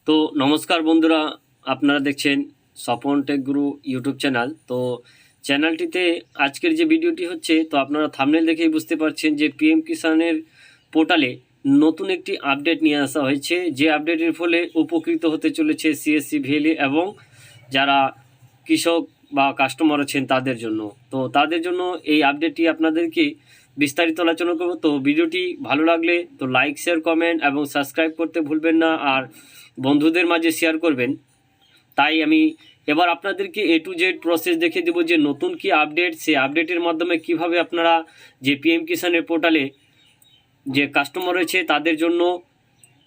তো নমস্কার বন্ধুরা, আপনারা দেখছেন স্বপন টেক গুরু ইউটিউব চ্যানেল। তো চ্যানেলটিতে আজকের যে ভিডিওটি হচ্ছে, তো আপনারা থাম্বনেল দেখেই বুঝতে পারছেন যে পিএম কিষানের পোর্টালে নতুন একটি আপডেট নিয়ে আসা হয়েছে, যে আপডেটের ফলে উপকৃত হতে চলেছে সিএসসি ভ্যালি এবং যারা কৃষক বা কাস্টমার আছেন তাদের জন্য। তো তাদের জন্য এই আপডেটটি আপনাদেরকে বিস্তারিত আলোচনা করব। তো ভিডিওটি ভালো লাগলে তো লাইক, শেয়ার, কমেন্ট এবং সাবস্ক্রাইব করতে ভুলবেন না, আর বন্ধুদের মাঝে শেয়ার করবেন। তাই আমি এবার আপনাদেরকে A to Z প্রসেস দেখিয়ে দেবো যে নতুন কি আপডেট, সেই আপডেটের মাধ্যমে কিভাবে আপনারা যে পিএম কিষানের পোর্টালে যে কাস্টমার রয়েছে তাদের জন্য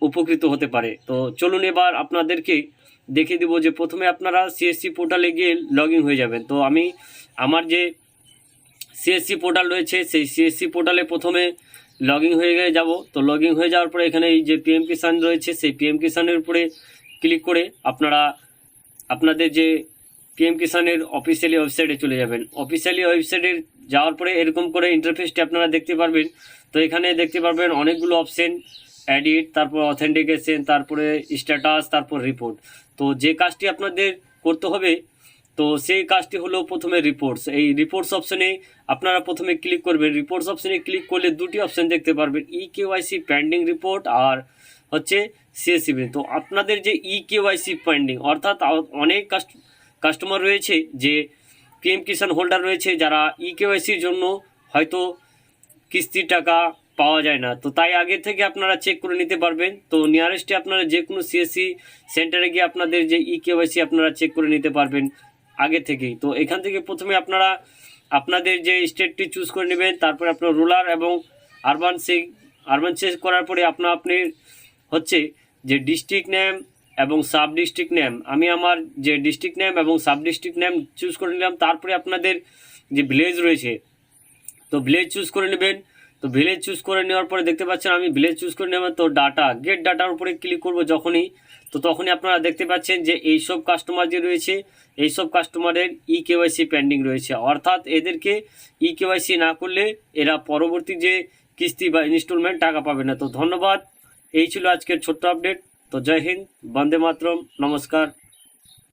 উপকৃত হতে পারে। তো চলুন এবার আপনাদেরকে দেখিয়ে দেবো যে প্রথমে আপনারা সিএসসি পোর্টালে গিয়ে লগ ইন হয়ে যাবেন। তো আমি আমার যে সিএসসি পোর্টাল রয়েছে সেই সিএসসি পোর্টালে প্রথমে লগ ইন হয়ে যাব। তো লগ ইন হয়ে যাওয়ার পরে এখানে এই যে পিএম কিষান রয়েছে সেই পিএম কিষানের উপরে ক্লিক করে আপনারা আপনাদের যে পিএম কিষানের অফিসিয়ালি ওয়েবসাইটে চলে যাবেন। অফিসিয়ালি ওয়েবসাইটে যাওয়ার পরে এরকম করে ইন্টারফেসটি আপনারা দেখতে পারবেন। তো এখানে দেখতে পারবেন অনেকগুলো অপশন, এডিট, তারপর অথেন্টিকেশন, তারপরে স্ট্যাটাস, তারপর রিপোর্ট। তো যে কাজটি আপনাদের করতে হবে, তো সেই কাজটি হলো প্রথমে রিপোর্টস। এই রিপোর্টস অপশনে আপনারা প্রথমে ক্লিক করবেন। রিপোর্টস অপশনে ক্লিক করলে দুটি অপশন দেখতে পারবেন, ইকেওয়াইসি পেন্ডিং রিপোর্ট আর হচ্ছে সিএসসি। তো আপনাদের যে ইকেওয়াইসি পেন্ডিং, অর্থাৎ অনেক কাস্টমার রয়েছে যে পিএম কিষান হোল্ডার রয়েছে যারা ইকেওয়াইসির জন্য হয়তো কিস্তির টাকা পাওয়া যায় না। তো তাই আগে থেকে আপনারা চেক করে নিতে পারবেন। তো নিয়ারেস্টে আপনারা যে কোনো সিএসসি সেন্টারে গিয়ে আপনাদের যে ইকেওয়াইসি আপনারা চেক করে নিতে পারবেন আগে থেকেই। তো এখান থেকে প্রথমে আপনারা আপনাদের যে স্টেটটি চুজ করে নেবেন, তারপরে আপনার রুরাল এবং আরবান চেক করার পরে আপনি হচ্ছে যে ডিস্ট্রিক্ট নেম এবং সাব ডিস্ট্রিক্ট নেম, আমি আমার যে ডিস্ট্রিক্ট নেম এবং সাব ডিস্ট্রিক্ট নেম চুজ করে নিলাম। তারপরে আপনাদের যে ভিলেজ রয়েছে তো ভিলেজ চুজ করে নেবেন। তো ভিলেজ চুজ করে নেওয়ার পরে দেখতে পাচ্ছেন আমি ভিলেজ চুজ করে নেবেন। তো ডাটা, গেট ডাটার উপরে ক্লিক করব যখনই, তো তখনই আপনারা দেখতে পাচ্ছেন যে এইসব কাস্টমার যে রয়েছে এইসব কাস্টমারের ইকেওয়াইসি পেন্ডিং রয়েছে, অর্থাৎ এদেরকে ইকেওয়াইসি না করলে এরা পরবর্তী যে কিস্তি বা ইনস্টলমেন্ট টাকা পাবে না। তো ধন্যবাদ, এই ছিল আজকের ছোট্ট আপডেট। তো জয় হিন্দ, বন্দে মাতরম, নমস্কার।